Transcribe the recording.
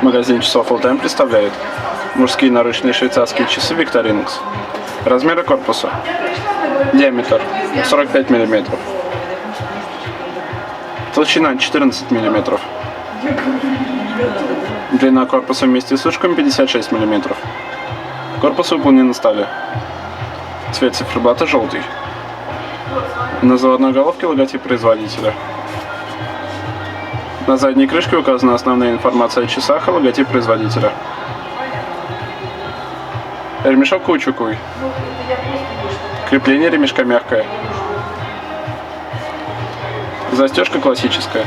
Магазин часов All Time представляет мужские наручные швейцарские часы Victorinox. Размеры корпуса. Диаметр 45 мм. Толщина 14 мм. Длина корпуса вместе с ушками 56 мм. Корпус выполнен из стали. Цвет циферблата желтый. На заводной головке логотип производителя. На задней крышке указана основная информация о часах и логотип производителя. Ремешок каучуковый. Крепление ремешка мягкое. Застежка классическая.